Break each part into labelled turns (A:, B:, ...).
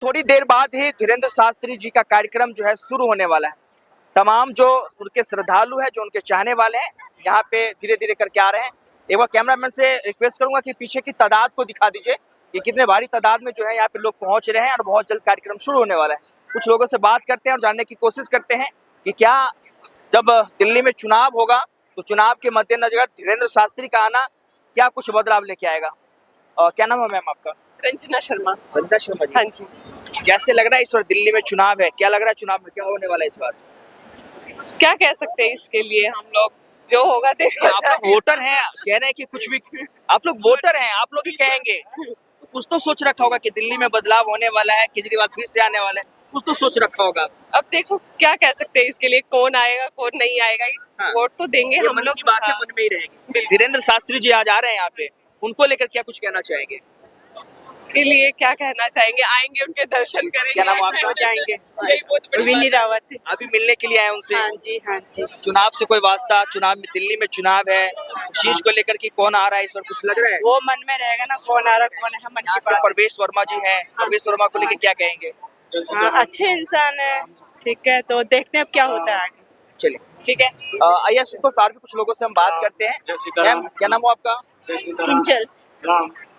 A: थोड़ी देर बाद ही धीरेन्द्र शास्त्री जी का कार्यक्रम जो है शुरू होने वाला है। तमाम जो उनके श्रद्धालु हैं, जो उनके चाहने वाले हैं, यहाँ पे धीरे धीरे करके आ रहे हैं। एक बार कैमरामैन से रिक्वेस्ट करूंगा कि पीछे की तादाद को दिखा दीजिए कि कितने भारी तादाद में जो है यहाँ पे लोग पहुंच रहे हैं और बहुत जल्द कार्यक्रम शुरू होने वाला है। कुछ लोगों से बात करते हैं और जानने की कोशिश करते हैं कि क्या जब दिल्ली में चुनाव होगा तो चुनाव के मद्देनजर धीरेन्द्र शास्त्री का आना क्या कुछ बदलाव लेके आएगा। क्या नाम है मैम आपका?
B: रंजना शर्मा।
A: रंजना शर्मा जी।
B: हाँ जी।
A: कैसे लग रहा है इस बार दिल्ली में चुनाव है? क्या लग रहा है चुनाव में क्या होने वाला है इस बार?
B: क्या कह सकते हैं इसके लिए, हम लोग जो होगा देखा
A: आप लोग वोटर हैं, कह रहे हैं कि कुछ भी, आप लोग वोटर हैं, आप लोग ही कहेंगे। कुछ तो सोच रखा होगा कि दिल्ली में बदलाव होने वाला है, केजरीवाल फिर से आने वाले हैं, कुछ तो सोच रखा होगा।
B: अब देखो क्या कह सकते हैं इसके लिए, कौन आएगा कौन नहीं आएगा।
A: हाँ।
B: वोट तो देंगे
A: ये
B: हम
A: मन
B: लोग।
A: की बात है, मन में ही रहेगी। धीरेन्द्र शास्त्री जी आज आ रहे हैं यहाँ पे, उनको लेकर क्या कुछ कहना चाहेंगे?
B: के लिए क्या कहना चाहेंगे, आएंगे उनके दर्शन करेंगे।
A: क्या नाम आपका?
B: जाएंगे। यही बहुत बड़ी
C: विनी रावत।
A: अभी मिलने के लिए आए उनसे?
C: हाँ जी, हाँ जी।
A: चुनाव से कोई वास्ता? चुनाव में, दिल्ली में चुनाव है, उस चीज को लेकर के कौन आ रहा है इस बार कुछ लग रहा है?
C: वो मन में रहेगा ना, कौन आ रहा कौन है, मन
A: यहाँ
C: की
A: से
C: बात।
A: परवेश वर्मा जी हैं, परवेश वर्मा को लेकर क्या कहेंगे?
C: हाँ, अच्छे इंसान है, ठीक है, तो देखते हैं अब क्या होता है आगे।
A: चलिए ठीक है। आइए तो सार भी कुछ लोगों से हम बात करते हैं। मैम क्या नाम हो आपका?
D: किंजल।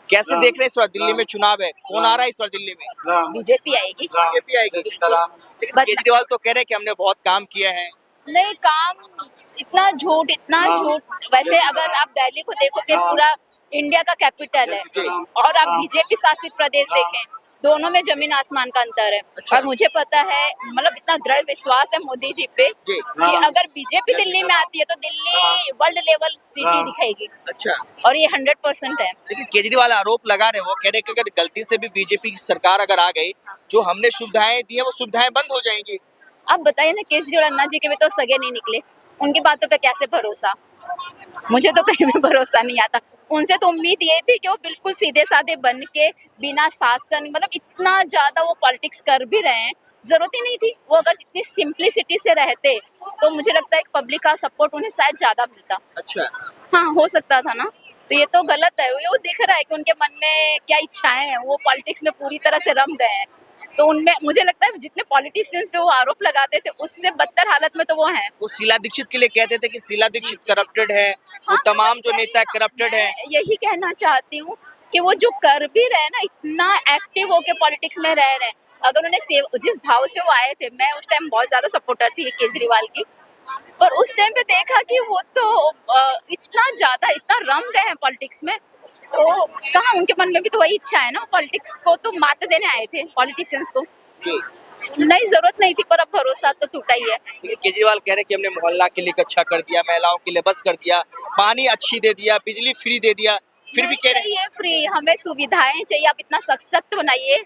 A: कैसे देख रहे हैं इस बार दिल्ली में चुनाव है, कौन आ रहा है इस बार दिल्ली में?
D: बीजेपी आएगी।
A: बीजेपी आएगी। लेकिन केजरीवाल तो कह रहे हैं कि हमने बहुत काम किया है।
D: नहीं, काम इतना झूठ। वैसे अगर आप दिल्ली को देखोगे, पूरा इंडिया का कैपिटल है, और आप बीजेपी शासित प्रदेश देखें, दोनों में जमीन आसमान का अंतर है।
A: अच्छा।
D: और मुझे पता है, मतलब इतना दृढ़ विश्वास है मोदी जी पे
A: जी।
D: कि अगर बीजेपी दिल्ली में आती है तो दिल्ली वर्ल्ड लेवल सिटी दिखेगी,
A: अच्छा,
D: और ये 100% है।
A: लेकिन केजरीवाल आरोप लगा रहे हैं, वो कह रहे हैं कि अगर गलती से भी बीजेपी की सरकार अगर आ गई, जो हमने सुविधाएं दी है वो सुविधाएं बंद हो जाएंगी।
D: आप बताइए ना, केजरीवाल अन्ना जी के भी तो सगे नहीं निकले, उनकी बातों पे कैसे भरोसा? मुझे तो कहीं भी भरोसा नहीं आता। उनसे तो उम्मीद ये थी कि वो बिल्कुल सीधे साधे बन के, बिना शासन, मतलब इतना ज्यादा वो पॉलिटिक्स कर भी रहे हैं, जरूरत ही नहीं थी। वो अगर जितनी सिंप्लिसिटी से रहते तो मुझे लगता है कि पब्लिक का सपोर्ट उन्हें शायद ज्यादा मिलता।
A: अच्छा,
D: हाँ, हो सकता था ना। तो ये तो गलत है। वो दिख रहा है कि उनके मन में क्या इच्छाएं हैं, वो पॉलिटिक्स में पूरी तरह से रम गए हैं। तो उनमें मुझे लगता है जितने पॉलिटिशियंस पे वो आरोप लगाते थे, उससे बदतर हालत में तो वो हैं।
A: वो शीला दीक्षित के लिए कहते थे कि शीला दीक्षित करप्टेड है, वो तमाम जो नेता करप्टेड है।
D: मैं यही कहना चाहती हूँ कि वो जो कर भी रहे हैं ना, इतना एक्टिव होके पॉलिटिक्स में रह रहे हैं। अगर उन्हें सेव, जिस भाव से वो आए थे, मैं उस टाइम बहुत ज्यादा सपोर्टर थी केजरीवाल की, और उस टाइम पे देखा कि वो तो इतना ज्यादा, इतना रम गए हैं पॉलिटिक्स में, तो कहाँ उनके मन में भी तो वही इच्छा है ना। पॉलिटिक्स को तो मात देने आए थे, पॉलिटिशियंस को।
A: जी।
D: नहीं, जरूरत नहीं थी, पर अब भरोसा तो टूटा ही है।
A: लेकिन केजरीवाल कह रहे हैं कि हमने मोहल्ला के लिए अच्छा कर दिया, महिलाओं के लिए बस कर दिया, पानी अच्छी दे दिया, बिजली फ्री दे दिया, फिर भी कह रहे हैं।
D: चाहिए फ्री, हमें सुविधाएं चाहिए। आप इतना सशक्त बनाइए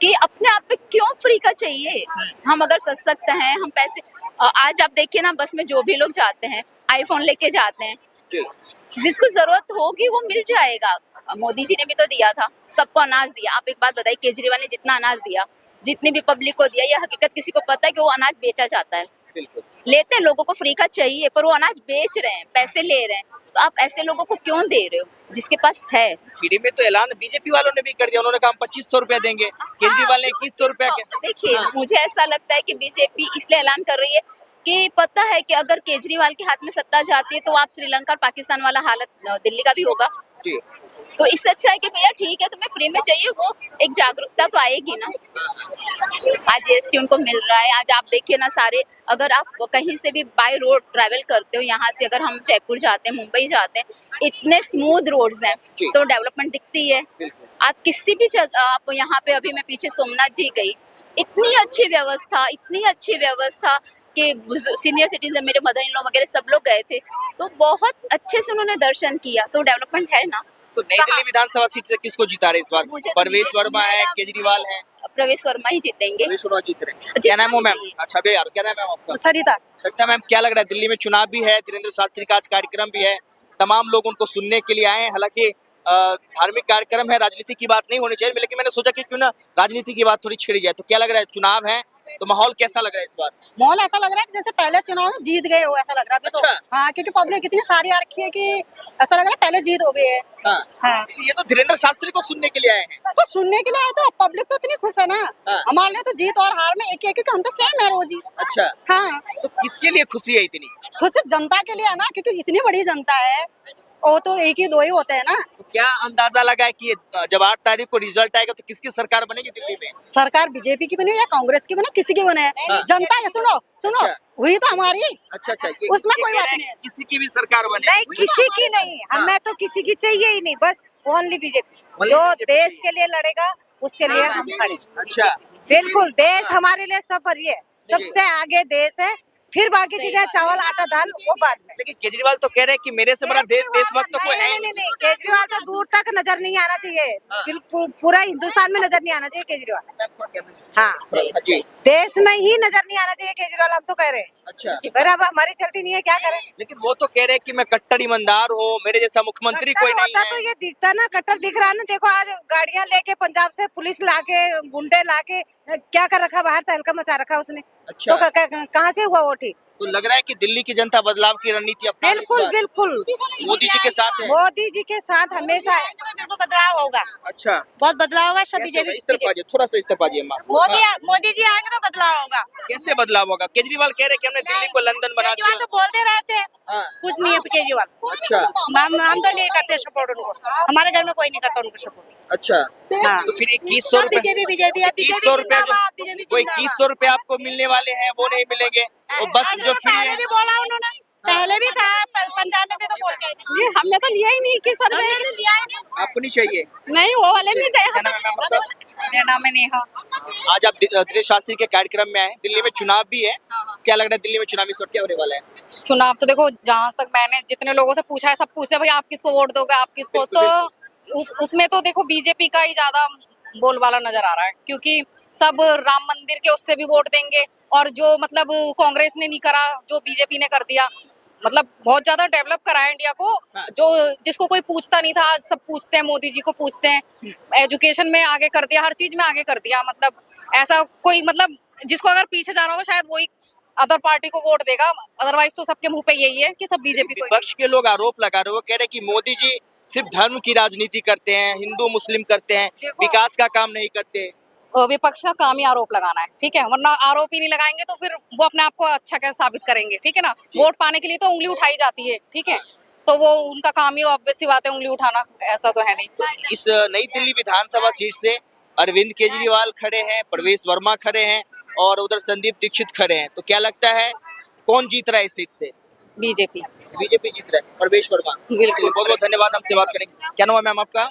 D: कि अपने आप पे क्यों फ्री का चाहिए। हम अगर सशक्त हैं, हम पैसे, आज आप देखिए ना, बस में जो भी लोग जाते हैं आईफोन लेके जाते हैं।
A: जी।
D: जिसको जरूरत होगी वो मिल जाएगा। मोदी जी ने भी तो दिया था, सबको अनाज दिया। आप एक बात बताइए, केजरीवाल ने जितना अनाज दिया, जितनी भी पब्लिक को दिया, ये हकीकत किसी को पता है कि वो अनाज बेचा जाता है?
A: बिल्कुल।
D: लेते हैं, लोगों को फ्री का चाहिए, पर वो अनाज बेच रहे हैं, पैसे ले रहे हैं। तो आप ऐसे लोगों को क्यों दे रहे हो जिसके पास है?
A: फ्री में तो ऐलान बीजेपी वालों ने भी कर दिया, उन्होंने कहा 2500 रुपया देंगे, केजरीवाल ने 2100 रुपया के।
D: देखिए,
A: हाँ।
D: मुझे ऐसा लगता है कि बीजेपी इसलिए ऐलान कर रही है कि पता है कि अगर केजरीवाल के हाथ में सत्ता जाती है तो आप श्रीलंका और पाकिस्तान वाला हालत दिल्ली का भी होगा।
A: जी।
D: तो इससे अच्छा है कि भैया ठीक है, तुम्हें फ्री में चाहिए, वो एक जागरूकता तो आएगी ना। आज जीएसटी उनको मिल रहा है। आज आप देखिए ना, सारे, अगर आप कहीं से भी बाय रोड ट्रैवल करते हो, यहाँ से अगर हम जयपुर जाते हैं, मुंबई जाते हैं, इतने स्मूथ रोड्स हैं, तो डेवलपमेंट दिखती है। आप किसी भी जगह, आप यहाँ पे, अभी मैं पीछे सोमनाथ जी गई, इतनी अच्छी व्यवस्था कि सीनियर सिटीजन, मेरे मदर इन लॉ वगैरह सब लोग गए थे, तो बहुत अच्छे से उन्होंने दर्शन किया। तो डेवलपमेंट है ना।
A: तो नई दिल्ली विधानसभा सीट से किसको जिता रहे इस बार?
D: मुझे तो
A: परवेश वर्मा है, केजरीवाल है?
D: प्रवेश वर्मा ही जीतेंगे।
A: परवेश वर्मा जीत रहे हैं। क्या नाम हो मैम? अच्छा बे यार, क्या नाम है आपका?
C: सरिता।
A: सरिता मैम, क्या लग रहा है दिल्ली में चुनाव भी है, धीरेन्द्र शास्त्री का आज कार्यक्रम भी है, तमाम लोग उनको सुनने के लिए आए हैं। हालांकि धार्मिक कार्यक्रम है, राजनीति की बात नहीं होनी चाहिए, लेकिन मैंने सोचा कि क्यों ना राजनीति की बात थोड़ी छिड़ जाए। तो क्या लग रहा है, चुनाव है, तो माहौल कैसा लग रहा है इस बार?
E: माहौल ऐसा लग रहा है कि जैसे पहले चुनाव में जीत गए हो, ऐसा लग रहा है अभी तो।
A: अच्छा।
E: हाँ, क्योंकि पब्लिक इतनी सारी आ रखी है कि ऐसा लग रहा है पहले जीत हो गई है।
A: हाँ।
E: हाँ।
A: ये तो धीरेन्द्र शास्त्री को सुनने के लिए आए हैं।
E: तो सुनने के लिए आए तो पब्लिक तो इतनी खुश है ना।
A: हाँ।
E: हमारे लिए तो जीत और हार में एक क्योंकि हम तो सेम है रोज ही।
A: अच्छा,
E: हाँ,
A: तो किसके लिए खुशी है इतनी?
E: खुश जनता के लिए है ना, क्योंकि इतनी बड़ी जनता है। वो तो एक ही दो ही होते हैं ना।
A: तो क्या अंदाजा लगा है कि जब 8 तारीख को रिजल्ट आएगा तो किसकी सरकार बनेगी दिल्ली में?
E: सरकार बीजेपी की बने या कांग्रेस की बने, किसी की बने,
A: हाँ।
E: जनता है। सुनो सुनो,
A: अच्छा।
E: हुई तो हमारी।
A: अच्छा अच्छा,
E: उसमें
A: ये
E: कोई
A: कह
E: बात
A: रहे हैं
E: नहीं है।
A: किसी की भी सरकार बने।
F: नहीं, किसी की नहीं,
A: हाँ।
F: हमें तो किसी की चाहिए ही नहीं, बस ओनली बीजेपी।
A: Only
F: जो
A: BJP
F: देश
A: चाहिए।
F: के लिए लड़ेगा उसके लिए हम खड़े।
A: अच्छा,
F: बिल्कुल, देश हमारे लिए सफर ये सबसे आगे देश है, फिर बाकी चीजें चावल आटा दाल वो बाद में।
A: लेकिन केजरीवाल तो कह रहे हैं कि मेरे से बड़ा देशभक्त तो कोई है
F: नहीं,
A: ही
F: नहीं, नहीं, केजरीवाल तो दूर तक नजर नहीं आना चाहिए।
A: हाँ।
F: बिल्कुल पूरा हिंदुस्तान में नजर नहीं आना चाहिए केजरीवाल। हाँ,
A: जी।
F: देश में ही नजर नहीं आना चाहिए केजरीवाल, हम तो कह रहे हैं।
A: अच्छा,
F: फिर अब हमारी चलती नहीं है, क्या करें।
A: लेकिन वो तो कह रहे हैं कि मैं कट्टर ईमानदार हूँ, मेरे जैसा मुख्यमंत्री कोई
F: कट्टर
A: नहीं
F: होता तो
A: है।
F: ये दिखता ना, कट्टर दिख रहा है ना। देखो आज गाड़ियां लेके पंजाब से पुलिस लाके गुंडे लाके क्या कर रखा, बाहर तहलका मचा रखा उसने।
A: अच्छा।
F: तो कहाँ से हुआ वो ठीक?
A: तो लग रहा है कि दिल्ली की जनता बदलाव की रणनीति अपना रही है इस
F: बिल्कुल
A: बार।
F: बिल्कुल
A: मोदी जी के साथ है।
F: मोदी जी के साथ हमेशा है।
E: बदलाव होगा,
A: अच्छा,
E: बहुत बदलाव होगा। सब
A: कैसे होगा? इस तरफ आ जाइए, थोड़ा सा इस तरफ आ जाइए माँ।
E: मोदी जी आएंगे तो बदलाव होगा।
A: कैसे बदलाव होगा? केजरीवाल कह रहे हैं कि हमने दिल्ली को लंदन बना
E: केजरीवाल
A: दिया।
E: तो बोलते रहते हैं,
A: हाँ,
E: कुछ नहीं है केजरीवाल।
A: अच्छा
E: हम तो नहीं करते सपोर्ट उनको, हमारे घर में कोई नहीं करता उनको सपोर्ट।
A: अच्छा।
E: हाँ।
A: तो फिर 2100 रुपए,
E: बीजेपी
A: 2100 रुपए जो कोई 2100 रुपए आपको मिलने वाले हैं वो नहीं मिलेंगे, वो बस जो फ्री
E: पहले
A: है।
E: भी बोला उन्होंने, पहले भी कहा, पंजाब में भी तो बोल के हमने तो लिया ही नहीं, 2100 रुपए लिया ही नहीं।
A: आपको नहीं चाहिए?
E: नहीं, वो वाले नहीं
A: क्या
E: चाहिए।
A: नाम है मैम आपका?
F: मेरा नाम है नेहा।
A: आज आप दिनेश शास्त्री के कार्यक्रम में आए हैं। दिल्ली में चुनाव भी है, क्या लग रहा है दिल्ली में चुनाव इस वक्त क्या होने वाला है?
G: चुनाव तो देखो, जहाँ तक मैंने जितने लोगों से पूछा है, सब पूछते हैं भाई आप किसको वोट दोगे, आप किसको।
A: बिल्कुल,
G: तो उसमें तो देखो बीजेपी का ही ज्यादा बोलबाला नजर आ रहा है, क्योंकि सब राम मंदिर के उससे भी वोट देंगे, और जो मतलब कांग्रेस ने नहीं करा जो बीजेपी ने कर दिया, मतलब बहुत ज्यादा डेवलप करा है इंडिया को।
A: हाँ।
G: जो जिसको कोई पूछता नहीं था, आज सब पूछते हैं, मोदी जी को पूछते हैं। एजुकेशन में आगे कर दिया, हर चीज में आगे कर दिया। मतलब ऐसा कोई, मतलब जिसको अगर पीछे जाना होगा शायद वही अदर पार्टी को वोट देगा, अदरवाइज तो सबके मुंह पे यही है कि सब बीजेपी को।
A: विपक्ष के लोग आरोप लगा रहे हैं, वो कह रहे हैं कि मोदी जी सिर्फ धर्म की राजनीति करते हैं, हिंदू मुस्लिम करते हैं,
G: देखो-
A: विकास का काम नहीं करते।
G: विपक्ष का काम ही आरोप लगाना है, ठीक है, वरना आरोप ही नहीं लगाएंगे तो फिर वो अपने आप को अच्छा कैसे साबित करेंगे, ठीक है ना। वोट पाने के लिए तो उंगली उठाई जाती है, ठीक है, तो वो उनका काम ही ऑब्वियस सी बात है उंगली उठाना, ऐसा तो है नहीं।
A: इस नई दिल्ली विधानसभा सीट से अरविंद केजरीवाल खड़े हैं, प्रवेश वर्मा खड़े हैं और उधर संदीप दीक्षित खड़े हैं, तो क्या लगता है कौन जीत रहा है इस सीट से?
G: बीजेपी।
A: बीजेपी जीत रहा है, प्रवेश वर्मा।
G: बिल्कुल।
A: बहुत बहुत धन्यवाद, हमसे बात करेंगे। क्या नाम है मैम आपका?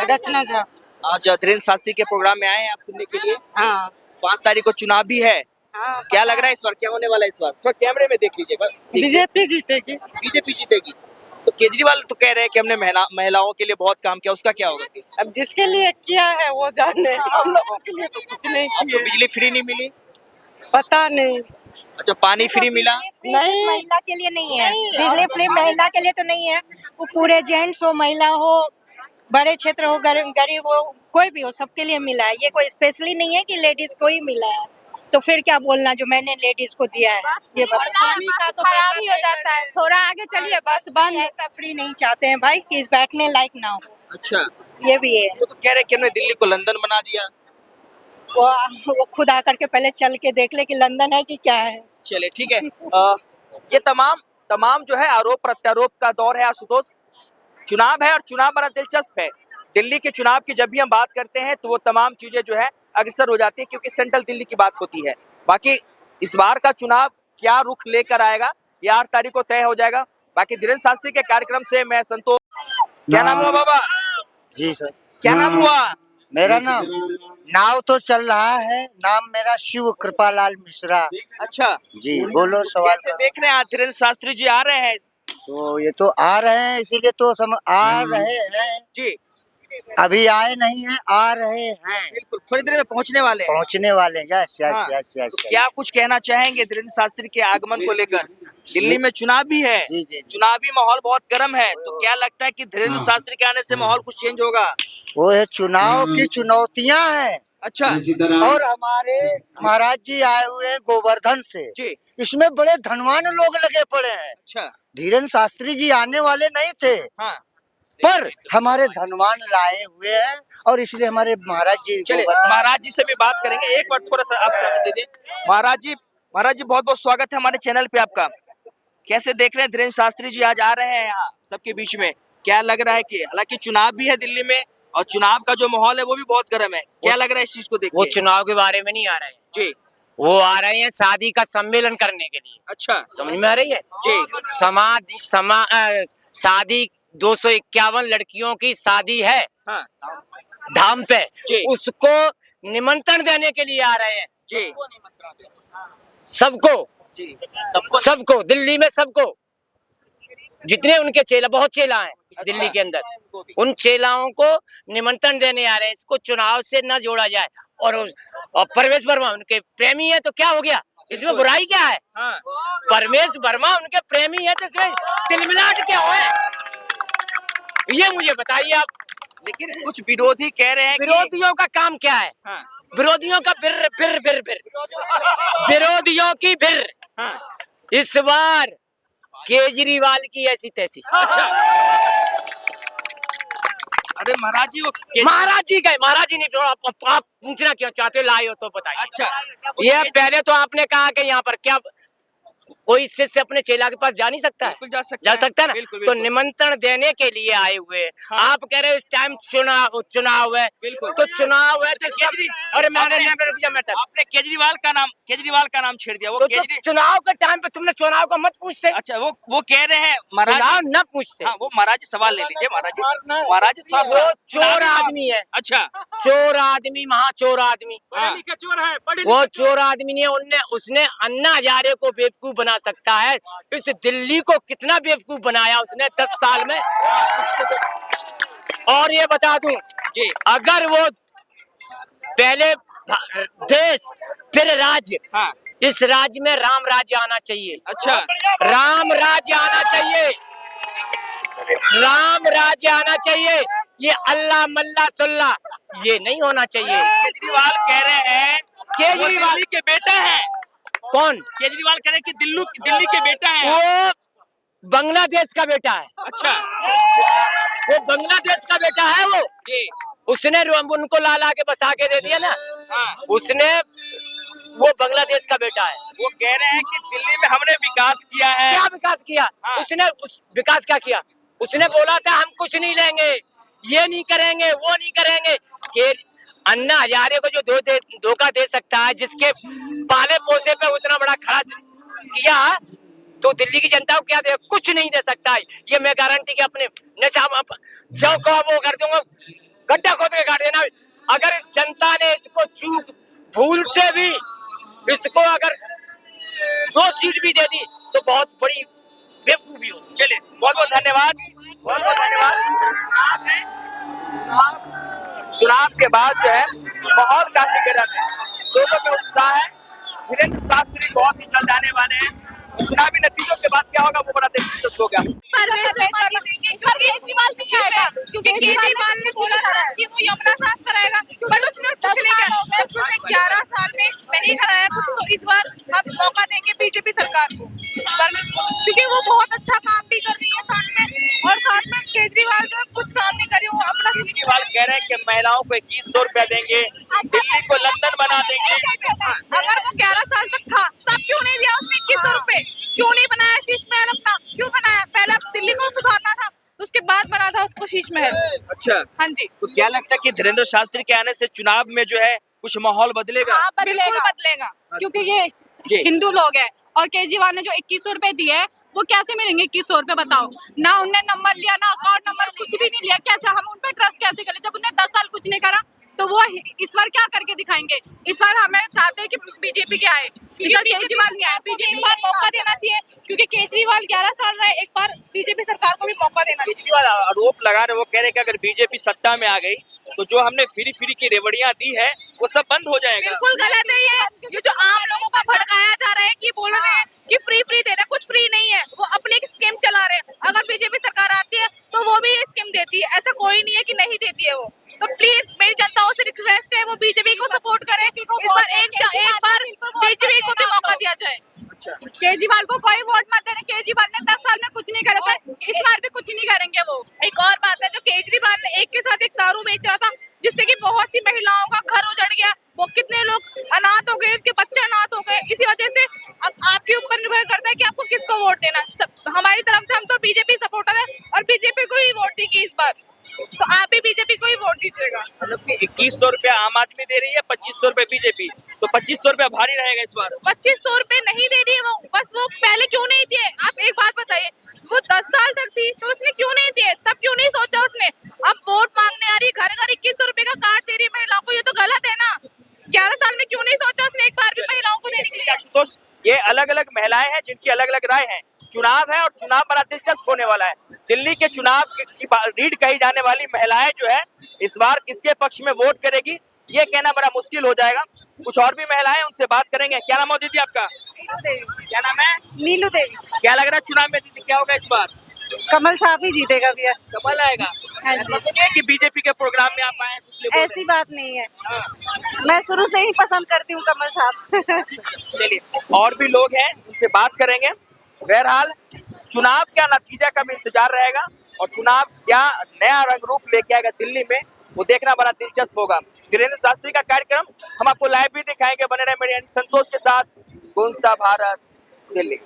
E: रचना झा।
A: आज धीरेन्द्र शास्त्री के प्रोग्राम में आए हैं आप सुनने के लिए।
E: हाँ
A: 5 तारीख को चुनाव भी है,
E: हाँ,
A: क्या लग रहा है इस बार क्या होने वाला है इस बार? थोड़ा कैमरे में देख लीजिए।
E: बीजेपी जीतेगी।
A: बीजेपी जीतेगी। तो केजरीवाल तो कह रहे हैं कि हमने महिलाओं के लिए बहुत काम किया, उसका क्या होगा फिर?
E: अब जिसके लिए किया है वो जाने, हम लोगों के लिए तो कुछ नहीं
A: आपको
E: किया।
A: बिजली फ्री नहीं मिली?
E: पता नहीं।
A: अच्छा, पानी फ्री मिला?
E: नहीं,
F: महिला के लिए नहीं है, बिजली फ्री महिला के लिए तो नहीं है। वो पूरे जेंट्स हो, महिला हो, बड़े क्षेत्र हो, गरीब हो, कोई भी हो, सबके लिए मिला है। ये कोई स्पेशली नहीं है कि लेडीज को ही मिला है। तो फिर क्या बोलना जो मैंने लेडीज को दिया है, ये बताओ।
E: पानी का तो
D: खराब ही हो जाता है, थोड़ा आगे चलिए, बस बंद।
F: ऐसा फ्री नहीं चाहते हैं भाई कि इस बैठने लायक ना हो,
A: अच्छा,
F: ये भी है।
A: तो कह रहे हैं कि हमने दिल्ली को लंदन बना दिया।
F: वो खुद आकर के पहले चल के देख ले कि लंदन है कि क्या है।
A: चले ठीक है। ये तमाम जो है आरोप प्रत्यारोप का दौर है आशुतोष। चुनाव है और चुनाव बड़ा दिलचस्प है। दिल्ली के चुनाव की जब भी हम बात करते हैं तो वो तमाम चीजें जो है अग्रसर हो जाती है, क्योंकि सेंट्रल दिल्ली की बात होती है। बाकी इस बार का चुनाव क्या रुख लेकर आएगा ये 8 तारीख को तय हो जाएगा। बाकी धीरेन्द्र शास्त्री के कार्यक्रम से मैं संतोष। क्या नाम हुआ बाबा?
H: जी सर।
A: क्या नाम हुआ?
H: मेरा नाम तो चल रहा है, नाम मेरा शिव कृपालाल मिश्रा।
A: अच्छा
H: जी बोलो सवाल
A: कैसे
H: करो।
A: देख रहे हैं आज धीरेन्द्र शास्त्री जी आ रहे हैं?
H: तो ये तो आ रहे हैं, इसीलिए तो आ रहे हैं।
A: जी
H: अभी आए नहीं हैं, आ रहे हैं,
A: बिल्कुल, थोड़ी देर में पहुंचने वाले हैं।
H: पहुंचने वाले हैं। यस
A: हाँ,
H: यस यस यस।
A: तो क्या कुछ कहना चाहेंगे धीरेन्द्र शास्त्री के आगमन को लेकर? दिल्ली में चुनाव भी है,
H: जी जी।
A: चुनावी माहौल बहुत गर्म है, तो क्या लगता है कि धीरेन्द्र शास्त्री के आने से माहौल कुछ चेंज होगा?
H: वो है चुनाव की चुनौतियां हैं,
A: अच्छा
H: और हमारे महाराज जी आए हुए हैं गोवर्धन से।
A: जी।
H: इसमें बड़े धनवान लोग लगे पड़े हैं।
A: अच्छा
H: धीरेन्द्र शास्त्री जी आने वाले नहीं थे,
A: हाँ
H: पर हमारे धनवान लाए हुए हैं और इसलिए हमारे महाराज जी
A: चलिए महाराज जी से भी बात करेंगे। एक बार थोड़ा सा आप समय दीजिए। महाराज जी बहुत बहुत स्वागत है हमारे चैनल पे आपका। कैसे देख रहे हैं धीरेन्द्र शास्त्री जी आज आ रहे हैं यहाँ सबके बीच में? क्या लग रहा है कि हालांकि चुनाव भी है दिल्ली में और चुनाव का जो माहौल है वो भी बहुत गर्म है, क्या लग रहा है इस चीज को देख
I: वो
A: के?
I: चुनाव के बारे में नहीं आ रहे हैं
A: जी
I: वो आ रहे हैं शादी का सम्मेलन करने के लिए।
A: अच्छा
I: समझ में आ रही है
A: जी
I: शादी 251 लड़कियों की शादी है
A: हाँ
I: धाम पे,
A: जी।
I: उसको निमंत्रण देने के लिए आ रहे हैं
A: जी
I: सबको
A: जी
I: सबको दिल्ली में सबको जितने उनके चेला बहुत चेला हैं दिल्ली के अंदर, उन चेलाओं को निमंत्रण देने आ रहे हैं। इसको चुनाव से न जोड़ा जाए। और परवेश वर्मा उनके प्रेमी है तो क्या हो गया, इसमें बुराई क्या है?
A: हाँ
I: परवेश वर्मा उनके प्रेमी है तो इसमें तिलमिलाट क्या है, ये मुझे बताइए आप।
A: लेकिन कुछ विरोधी कह रहे हैं कि
I: विरोधियों का काम क्या है?
A: हाँ
I: विरोधियों का बिर बिर बिर बिर विरोधियों की बिर।
A: हाँ
I: इस बार केजरीवाल की ऐसी तैसी।
A: अच्छा अरे महाराज जी वो
I: महाराज जी गए, महाराज जी नहीं, आप पूछना क्यों चाहते हो, लाए हो तो बताइए।
A: अच्छा
I: ये पहले तो आपने कहा कि यहाँ पर क्या कोई शिष्य अपने चेला के पास जा नहीं सकता है?
A: बिल्कुल जा सकता
I: है ना।
A: बिल्कुल,
I: तो
A: बिल्कुल।
I: निमंत्रण देने के लिए आए हुए हैं।
A: हाँ।
I: आप कह रहे हो इस टाइम चुनाव है,
A: बिल्कुल।
I: तो चुनाव है तो इसका अरे
A: आपने केजरीवाल का नाम छेड़ दिया। वो
I: तो
A: केजरी
I: चुनाव के टाइम पे तुमने चुनाव का मत पूछते।
A: अच्छा वो कह रहे हैं महाराज
I: चुनाव न पूछते।
A: हाँ वो महाराज जी सवाल ले लीजिए। महाराज जी
I: वो चोर आदमी है,
A: अच्छा
I: चोर आदमी, महाचोर आदमी।
A: हाँ।
I: वो चोर आदमी ने उसने अन्ना हजारे को बेवकूफ बना सकता है। इस दिल्ली को कितना बेवकूफ बनाया उसने 10 साल में। और ये बता दूं
A: जी
I: अगर वो पहले देश फिर राज्य,
A: हाँ
I: इस राज्य में राम राज्य आना चाहिए।
A: अच्छा
I: राम राज्य आना चाहिए, राम राज्य आना चाहिए। ये अल्लाह मल्ला सुल्ला ये नहीं होना चाहिए।
A: केजरीवाल कह रहे हैं
I: केजरीवाल
A: दिल्ली के बेटा है।
I: कौन?
A: केजरीवाल कह रहे हैं कि दिल्ली के बेटा है।
I: वो बांग्लादेश का बेटा है।
A: अच्छा
I: वो बांग्लादेश का बेटा है। वो
A: जी
I: उसने उनको ला के बसा के दे दिया ना।
A: हाँ
I: उसने वो बांग्लादेश का बेटा है।
A: वो कह रहे हैं कि दिल्ली में हमने विकास किया है।
I: क्या विकास किया?
A: हाँ।
I: उसने विकास क्या किया? उसने बोला था हम कुछ नहीं लेंगे, ये नहीं करेंगे, वो नहीं करेंगे। कि अन्ना हजारे को जो धोखा दे सकता है, जिसके पाले पोसे पे उतना बड़ा खड़ा किया, तो दिल्ली की जनता को क्या दे? कुछ नहीं दे सकता है। ये मैं गारंटी के अपने नशा जो को वो कर दूंगा, गड्ढा खोद के काट देना। अगर इस जनता ने इसको चूक भूल से भी इसको अगर 2 सीट भी दे दी तो बहुत बड़ी बेवकूफी हो।
A: चलिए बहुत बहुत धन्यवाद, बहुत बहुत धन्यवाद। चुनाव के बाद जो है माहौल काफी गर्म है, लोगों में उत्साह है। धीरेन्द्र शास्त्री बहुत ही जल्द आने वाले हैं। चुनावी नतीजों के बाद क्या होगा वो बड़ा दिलचस्प होगा।
G: क्योंकि केजरीवाल ने बोला था कि वो यमुना साफ कराएगा, बट उसने कुछ नहीं किया। उसने 11 साल में नहीं कराया कुछ, तो इस बार हम मौका देंगे बीजेपी सरकार को इस बार में, क्योंकि वो बहुत अच्छा काम भी कर रही है साथ में। और साथ में केजरीवाल जो कुछ काम नहीं करे, वो अपना
A: केजरीवाल कह रहे हैं कि महिलाओं को 2100 रुपया देंगे, दिल्ली को लंदन बना देंगे।
G: अगर वो 11 साल तक था तब क्यों नहीं दिया उसने 2100 रुपए? क्यों नहीं बनाया शीश महल अपना? क्यों बनाया? पहले दिल्ली को सुधारना था, उसके बाद बना था उसको शीश महल।
A: अच्छा
G: हाँ जी।
A: तो क्या लगता है कि धीरेन्द्र शास्त्री के आने से चुनाव में जो है कुछ माहौल बदलेगा?
E: हाँ,
G: बिल्कुल बदलेगा,
E: क्योंकि ये
A: जी।
E: हिंदू लोग हैं और केजरीवाल ने जो 2100 रुपए दिए हैं वो कैसे मिलेंगे 2100 रुपए? बताओ ना, उनने नंबर लिया ना अकाउंट नंबर, कुछ भी नहीं लिया। कैसे हम उन पे ट्रस्ट कैसे करें जब उन्होंने 10 साल कुछ नहीं करा? तो वो इस बार क्या करके दिखाएंगे? इस बार हमें चाहते हैं कि बीजेपी के आए, इस बार केजरीवाल नहीं आए। बीजेपी को मौका देना चाहिए, क्योंकि केजरीवाल 11 साल रहे, एक बार बीजेपी सरकार को भी मौका देना चाहिए।
A: केजरीवाल आरोप लगा रहे, वो कह रहे कि अगर बीजेपी सत्ता में आ गई तो जो हमने फ्री की रेवड़ियां दी है वो सब बंद हो जाएगा।
G: बिल्कुल गलत है ये जो आम लोगों को भड़काया जा रहा है कि बोल रहे हैं कि फ्री दे रहे हैं, कुछ फ्री नहीं है। वो अपनी स्कीम चला रहे हैं। अगर बीजेपी सरकार आती है तो वो भी ये स्कीम देती है, ऐसा कोई नहीं है कि नहीं देती है वो।
E: तो प्लीज मेरी जनताओं से रिक्वेस्ट है वो बीजेपी को सपोर्ट करें। इस बार एक बार बीजेपी को भी मौका दिया जाए।
B: केजरीवाल को कोई वोट मत देना। केजरीवाल ने 10 साल में कुछ नहीं करा था, इस बार भी कुछ नहीं करेंगे वो।
E: एक और बात है, जो केजरीवाल ने एक के साथ एक दारू बेच रहा था, जिससे कि बहुत सी महिलाओं का घर उजड़ गया, वो कितने लोग अनाथ हो गए, उनके बच्चे अनाथ हो गए। इसी वजह से अब आपके ऊपर निर्भर करता है कि आपको किसको वोट देना। हमारी तरफ से हम तो बीजेपी सपोर्टर है और बीजेपी को ही वोट देंगे इस बार, तो आप भी बीजेपी को ही वोट दीजिएगा।
A: मतलब कि 2100 रुपया आम आदमी दे रही है, 2500 रुपए बीजेपी, तो 2500 रुपया भारी रहेगा इस बार।
E: 2500 रुपए नहीं दे रही है वो, बस वो पहले क्यों नहीं दिए? आप एक बात बताइए, वो 10 साल तक थी तो उसने क्यों नहीं दिए? तब क्यों नहीं सोचा उसने? अब वोट मांगने आ रही, घर घर 2100 रुपए का कार्ड दे रही है महिलाओं को, ये तो गलत है ना। 11 साल में क्यों नहीं सोचा उसने एक बार भी महिलाओं को देने के लिए?
A: आशुतोष, ये अलग अलग महिलाएं हैं जिनकी अलग अलग राय है। चुनाव है और चुनाव बड़ा दिलचस्प होने वाला है। दिल्ली के चुनाव की रीड कही जाने वाली महिलाएं जो है इस बार किसके पक्ष में वोट करेगी ये कहना बड़ा मुश्किल हो जाएगा। कुछ और भी महिलाएं, उनसे बात करेंगे। क्या नाम है दीदी आपका?
F: नीलू देवी।
A: क्या नाम है?
F: नीलू देवी।
A: क्या लग रहा है चुनाव में दीदी क्या होगा इस बार?
F: कमल छाप ही जीतेगा भैया।
A: कमल आएगा?
F: हाँ जी।
A: ऐसा तो नहीं है कि बीजेपी के प्रोग्राम में आप आए कुछ लोग
F: ऐसी बात नहीं है, मैं शुरू से ही पसंद करती हूँ कमल छाप।
A: चलिए और भी लोग हैं, उनसे बात करेंगे। बहरहाल चुनाव का नतीजा का भी इंतजार रहेगा और चुनाव क्या नया रंग रूप लेके आएगा दिल्ली में, वो देखना बड़ा दिलचस्प होगा। धीरेन्द्र शास्त्री का कार्यक्रम हम आपको लाइव भी दिखाएंगे। बने रहे मेरे संतोष के साथ। गूंजता भारत, दिल्ली।